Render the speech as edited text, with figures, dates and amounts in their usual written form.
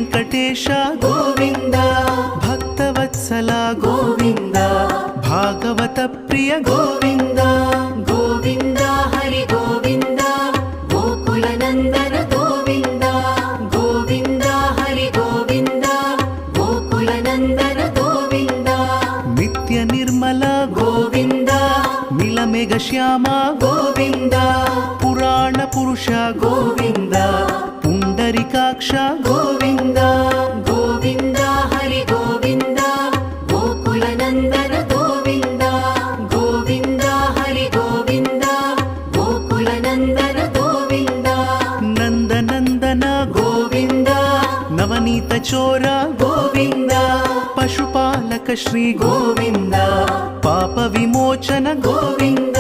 వెంకటేశ గోవింద భక్తవత్సల గోవింద భాగవత ప్రియ గోవింద గోవింద హరి గోవింద గోకుల నందన గోవింద గోవింద హరి గోవింద గోకుల నందన గోవింద నిత్య నిర్మల గోవింద నీలమేఘ శ్యామ గోవింద పురాణ పురుష గోవింద పుండరికాక్ష గోవింద గోవింద హరి గోవింద గోకుల నందన గోవింద గోవింద హరి గోవింద గోకుల నందన గోవింద నందనందన గోవింద నవనీత చోర గోవింద పశుపాలక శ్రీ గోవింద పాప విమోచన గోవింద